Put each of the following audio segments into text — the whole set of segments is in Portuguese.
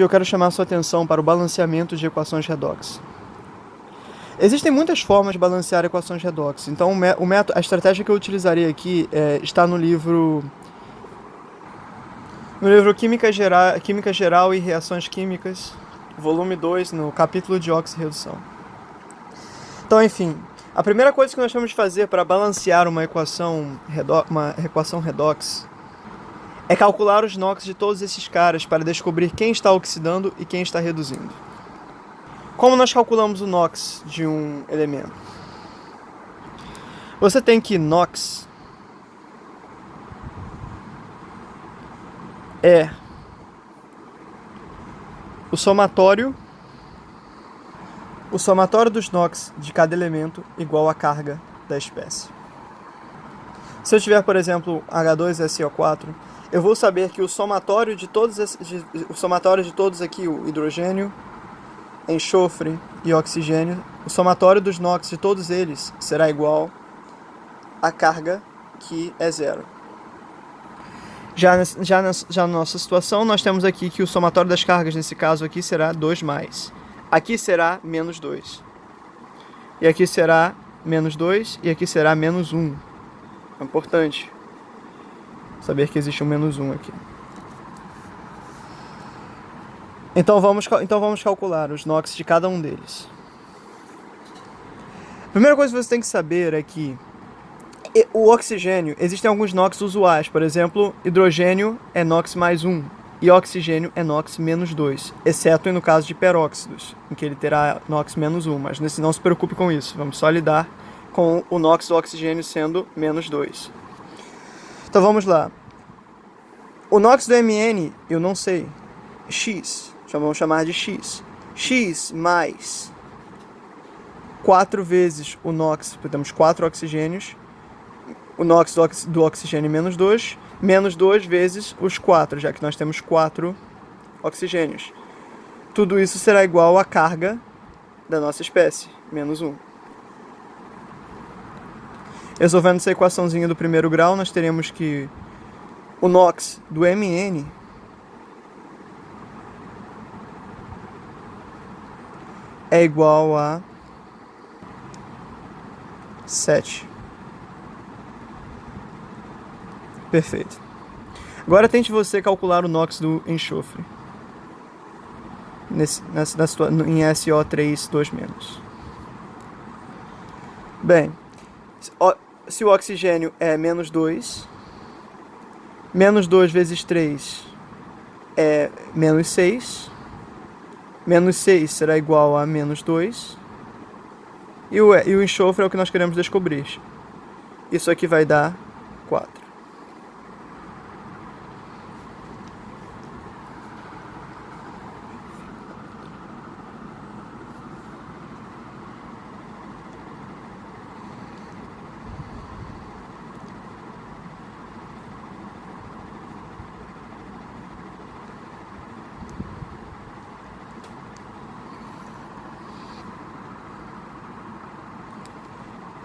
Eu quero chamar a sua atenção para o balanceamento de equações redox. Existem muitas formas de balancear equações redox, então a estratégia que eu utilizarei aqui está no livro Química Geral e Reações Químicas, volume 2, no capítulo de oxirredução. Então, enfim, a primeira coisa que nós temos de fazer para balancear uma equação redox é calcular os NOx de todos esses caras para descobrir quem está oxidando e quem está reduzindo. Como nós calculamos o NOx de um elemento? Você tem que NOx é o somatório dos NOx de cada elemento igual à carga da espécie. Se eu tiver, por exemplo, H2SO4, eu vou saber que o somatório de todos aqui, o hidrogênio, enxofre e oxigênio, o somatório dos NOx de todos eles será igual à carga, que é zero. Já na nossa situação, nós temos aqui que o somatório das cargas, nesse caso aqui, será 2+. Aqui será menos 2. E aqui será menos 2 e aqui será menos 1. É importante saber que existe um menos 1 aqui. Então vamos calcular os NOx de cada um deles. A primeira coisa que você tem que saber é que o oxigênio, existem alguns NOx usuais. Por exemplo, hidrogênio é NOx mais 1 e oxigênio é NOx menos 2, exceto no caso de peróxidos, em que ele terá NOx menos 1, mas não se preocupe com isso, vamos só lidar com o NOx do oxigênio sendo menos 2. Então vamos lá. O NOx do MN, eu não sei, X, vamos chamar de X. X mais 4 vezes o NOx, temos 4 oxigênios, o NOx do oxigênio menos 2, menos 2 vezes os 4, já que nós temos 4 oxigênios. Tudo isso será igual à carga da nossa espécie, menos 1. Resolvendo essa equaçãozinha do primeiro grau, nós teremos que o NOx do MN é igual a 7. Perfeito. Agora tente você calcular o NOx do enxofre em SO3 2-. Bem, se o oxigênio é menos 2, menos 2 vezes 3 é menos 6, menos 6 será igual a menos 2, e o enxofre é o que nós queremos descobrir. Isso aqui vai dar 4.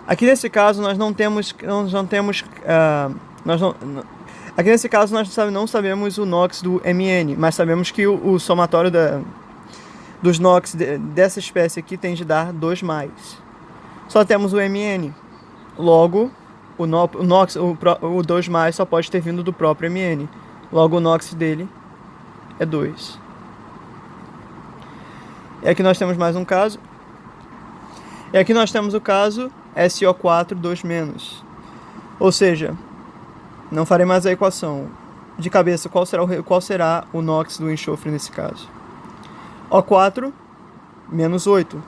Aqui nesse caso nós não sabemos o NOx do MN, mas sabemos que o somatório dos NOx dessa espécie aqui tem de dar 2+. Só temos o MN, logo o 2+ só pode ter vindo do próprio MN, logo o NOx dele é 2. E aqui nós temos mais um caso. E aqui nós temos o caso SO4 2-. Ou seja, não farei mais a equação. De cabeça, qual será o NOx do enxofre nesse caso? O4 menos 8.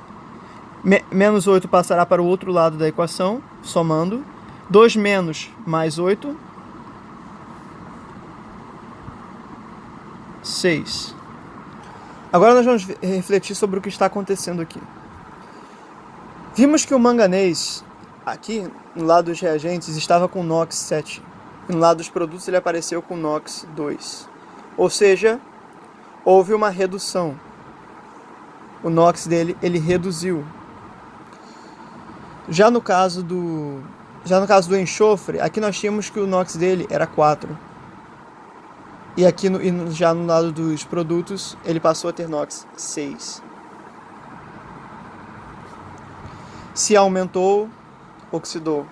Menos 8 passará para o outro lado da equação, somando. 2 menos mais 8. 6. Agora nós vamos refletir sobre o que está acontecendo aqui. Vimos que o manganês, aqui no lado dos reagentes, estava com NOx 7. E no lado dos produtos ele apareceu com NOx 2. Ou seja, houve uma redução. O NOx dele, ele reduziu. Já no caso do enxofre, aqui nós tínhamos que o NOx dele era 4. E aqui já no lado dos produtos, ele passou a ter NOx 6. Se aumentou, oxidou.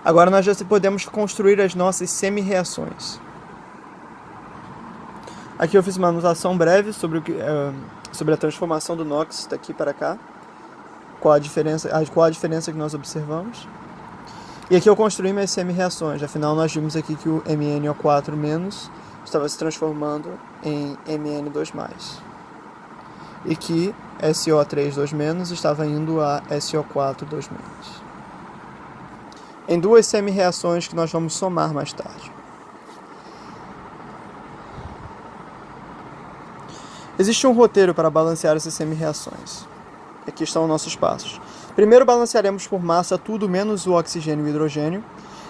Agora nós já podemos construir as nossas semi-reações. Aqui eu fiz uma anotação breve sobre a transformação do NOx daqui para cá. Qual a diferença que nós observamos. E aqui eu construí minhas semi-reações. Afinal, nós vimos aqui que o MnO4- estava se transformando em Mn2+. E que SO3- estava indo a SO4-2-. Em duas semi-reações que nós vamos somar mais tarde. Existe um roteiro para balancear essas semi-reações. Aqui estão os nossos passos. Primeiro balancearemos por massa tudo menos o oxigênio e o hidrogênio.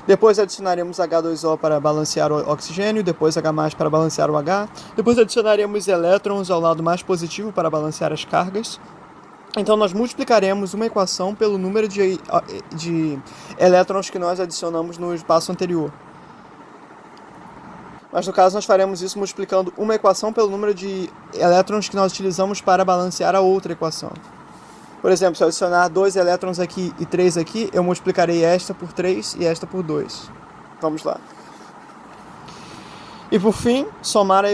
Depois adicionaremos H2O para balancear o oxigênio, depois H+ para balancear o H. Depois adicionaremos elétrons ao lado mais positivo para balancear as cargas. Então nós multiplicaremos uma equação pelo número de elétrons que nós adicionamos no passo anterior. Mas no caso nós faremos isso multiplicando uma equação pelo número de elétrons que nós utilizamos para balancear a outra equação. Por exemplo, se eu adicionar 2 elétrons aqui e 3 aqui, eu multiplicarei esta por 3 e esta por 2. Vamos lá. E por fim, somar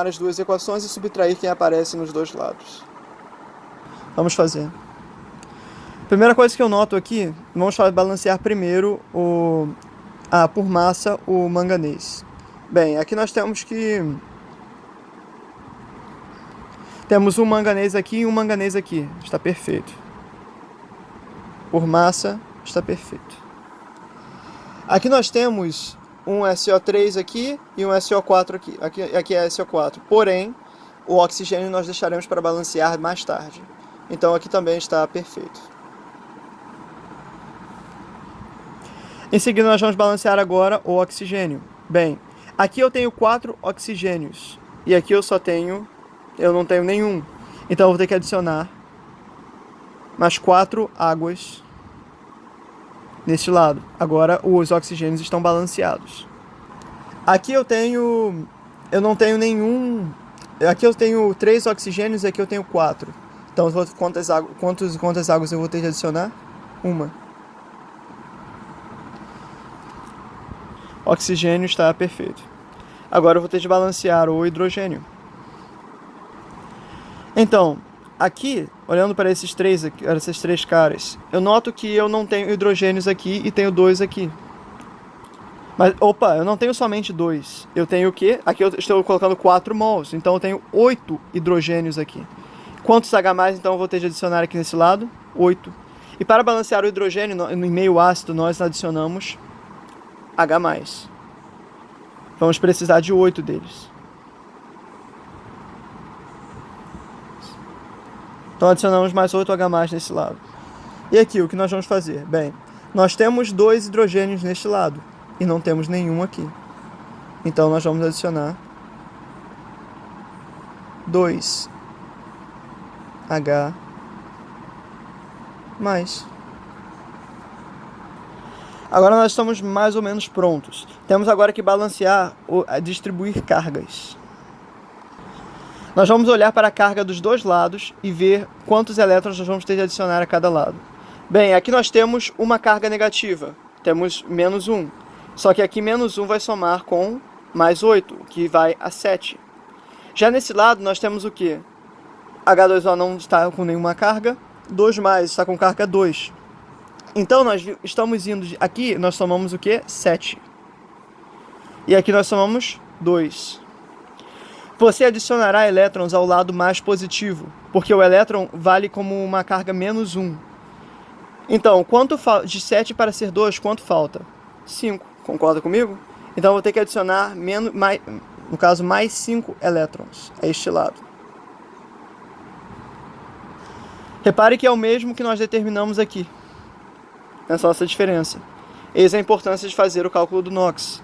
as duas equações e subtrair quem aparece nos dois lados. Vamos fazer. Primeira coisa que eu noto aqui, vamos balancear primeiro por massa o manganês. Bem, aqui nós temos um manganês aqui e um manganês aqui. Está perfeito. Por massa, está perfeito. Aqui nós temos um SO3 aqui e um SO4 aqui. Aqui é SO4. Porém, o oxigênio nós deixaremos para balancear mais tarde. Então aqui também está perfeito. Em seguida nós vamos balancear agora o oxigênio. Bem, aqui eu tenho 4 oxigênios. E aqui eu não tenho nenhum. Então eu vou ter que adicionar mais 4 águas neste lado. Agora os oxigênios estão balanceados. Aqui eu não tenho nenhum. Aqui eu tenho 3 oxigênios e aqui eu tenho 4. Então quantas águas eu vou ter que adicionar? Uma. Oxigênio está perfeito. Agora eu vou ter de balancear o hidrogênio. Então, aqui, olhando para essas três caras, eu noto que eu não tenho hidrogênios aqui e tenho 2 aqui. Mas, eu não tenho somente 2. Eu tenho o quê? Aqui eu estou colocando 4 mols, então eu tenho 8 hidrogênios aqui. Quantos H+, então eu vou ter de adicionar aqui nesse lado? 8. E para balancear o hidrogênio, no meio ácido, nós adicionamos H+. Vamos precisar de 8 deles. Então adicionamos mais 8 H+ nesse lado. E aqui, o que nós vamos fazer? Bem, nós temos 2 hidrogênios neste lado e não temos nenhum aqui. Então nós vamos adicionar 2 H+. Agora nós estamos mais ou menos prontos. Temos agora que balancear distribuir cargas. Nós vamos olhar para a carga dos dois lados e ver quantos elétrons nós vamos ter de adicionar a cada lado. Bem, aqui nós temos uma carga negativa. Temos -1. Só que aqui -1 vai somar com mais 8, que vai a 7. Já nesse lado nós temos o quê? H2O não está com nenhuma carga. 2+ está com carga 2. Então nós estamos indo aqui, nós somamos o quê? 7. E aqui nós somamos 2. Você adicionará elétrons ao lado mais positivo, porque o elétron vale como uma carga -1. Então, de 7 para ser 2, quanto falta? 5. Concorda comigo? Então eu vou ter que adicionar mais 5 elétrons a este lado. Repare que é o mesmo que nós determinamos aqui. Essa nossa diferença. Eis a importância de fazer o cálculo do NOx.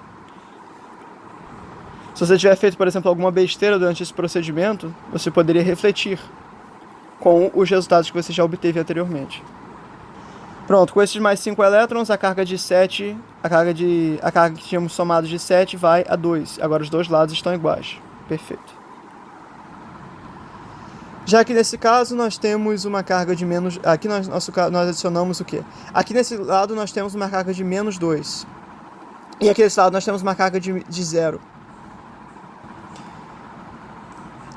Se você tiver feito, por exemplo, alguma besteira durante esse procedimento, você poderia refletir com os resultados que você já obteve anteriormente. Pronto, com esses mais 5 elétrons, a carga de 7, a carga que tínhamos somado de 7 vai a 2. Agora os dois lados estão iguais. Perfeito. Já que nesse caso nós temos uma carga de menos... Aqui nós adicionamos o quê? Aqui nesse lado nós temos uma carga de menos 2. E aqui nesse lado nós temos uma carga de 0.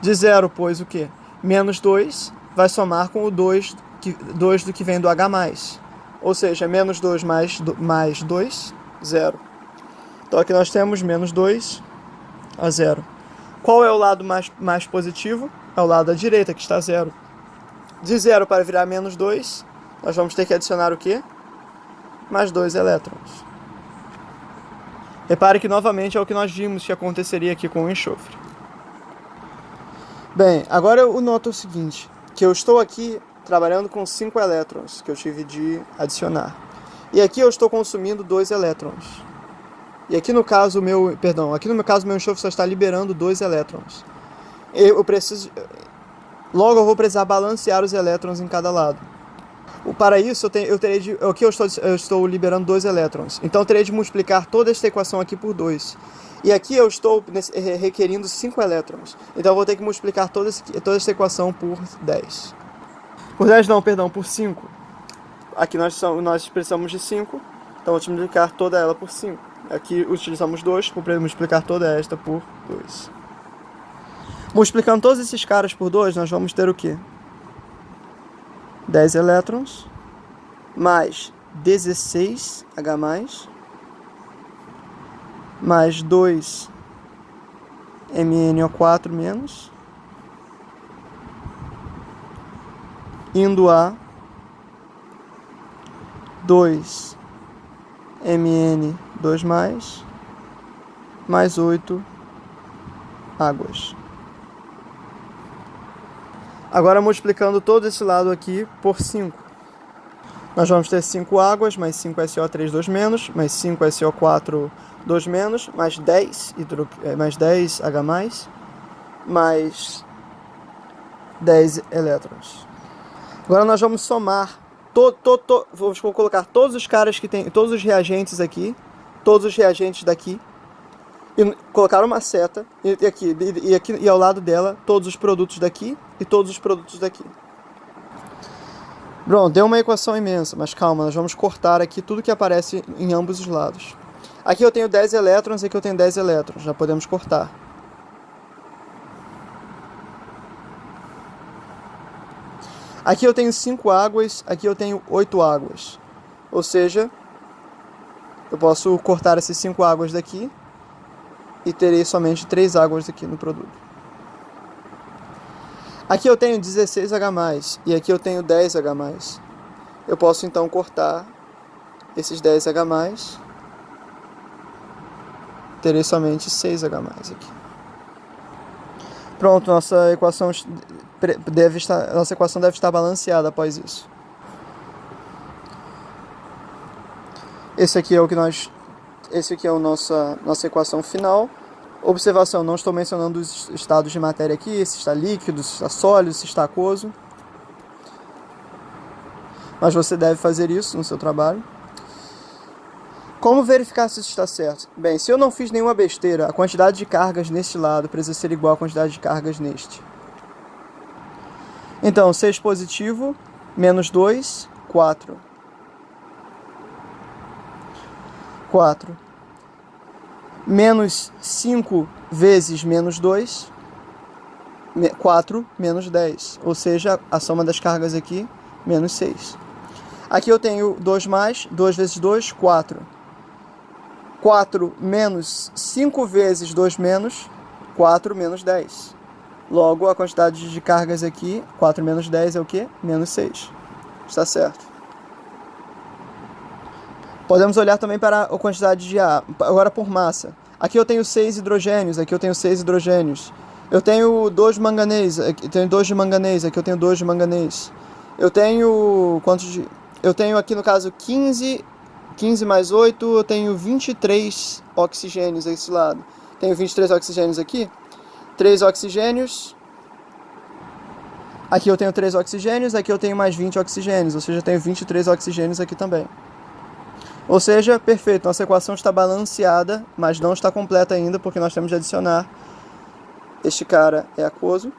De 0, pois o quê? Menos 2 vai somar com o 2 do que vem do H+. Ou seja, menos 2 mais 2, 0. Então aqui nós temos menos 2 a 0. Qual é o lado mais positivo? É o lado da direita, que está 0. De 0 para virar menos 2, nós vamos ter que adicionar o quê? Mais 2 elétrons. Repare que novamente é o que nós vimos que aconteceria aqui com o enxofre. Bem, agora eu noto o seguinte, que eu estou aqui trabalhando com 5 elétrons, que eu tive de adicionar. E aqui eu estou consumindo 2 elétrons. E aqui no caso, meu enxofre só está liberando 2 elétrons. Logo eu vou precisar balancear os elétrons em cada lado. Para isso, aqui eu estou liberando 2 elétrons. Então eu terei de multiplicar toda esta equação aqui por 2. E aqui eu estou requerindo 5 elétrons. Então eu vou ter que multiplicar toda esta equação por 10. Por 10 não, perdão, por 5. Aqui nós precisamos de 5, então vou multiplicar toda ela por 5. Aqui utilizamos 2, vou multiplicar toda esta por 2. Multiplicando todos esses caras por 2, nós vamos ter o quê? 10 elétrons, mais 16 H+, mais 2 MnO4 menos, indo a 2 Mn2+, mais 8 águas. Agora multiplicando todo esse lado aqui por 5. Nós vamos ter 5 águas, mais 5 SO3 2-, mais 5 SO4 2-, mais 10 H+, mais 10 elétrons. Agora nós vamos somar, vamos colocar todos os caras que tem, todos os reagentes aqui, todos os reagentes daqui, e colocar uma seta, e ao lado dela, todos os produtos daqui e todos os produtos daqui. Pronto, deu uma equação imensa, mas calma, nós vamos cortar aqui tudo que aparece em ambos os lados. Aqui eu tenho 10 elétrons, aqui eu tenho 10 elétrons, já podemos cortar. Aqui eu tenho 5 águas, aqui eu tenho 8 águas. Ou seja, eu posso cortar essas 5 águas daqui e terei somente 3 águas aqui no produto. Aqui eu tenho 16 H+, e aqui eu tenho 10 H+. Eu posso então cortar esses 10 H+, terei somente 6 H+ aqui. Pronto, nossa equação deve estar balanceada após isso. Esse aqui é a nossa equação final. Observação, não estou mencionando os estados de matéria aqui, se está líquido, se está sólido, se está aquoso. Mas você deve fazer isso no seu trabalho. Como verificar se isso está certo? Bem, se eu não fiz nenhuma besteira, a quantidade de cargas neste lado precisa ser igual à quantidade de cargas neste. Então, 6 positivo, menos 2, 4. 4. Menos 5 vezes menos 2, 4 menos 10. Ou seja, a soma das cargas aqui, menos 6. Aqui eu tenho 2 mais, 2 vezes 2, 4. 4 menos 5 vezes 2 menos, 4 menos 10. Logo, a quantidade de cargas aqui, 4 menos 10 é o quê? Menos 6. Está certo. Podemos olhar também para a quantidade de ar, agora por massa. Aqui eu tenho 6 hidrogênios, aqui eu tenho 6 hidrogênios. Eu tenho 2 de manganês, aqui eu tenho 2 de manganês, aqui eu tenho 2 de manganês. Eu tenho eu tenho aqui no caso 15 mais 8, eu tenho 23 oxigênios desse lado. Tenho 23 oxigênios aqui. 3 oxigênios Aqui eu tenho 3 oxigênios, aqui eu tenho mais 20 oxigênios, ou seja, eu tenho 23 oxigênios aqui também. Ou seja, perfeito, nossa equação está balanceada, mas não está completa ainda, porque nós temos de adicionar. Este cara é aquoso,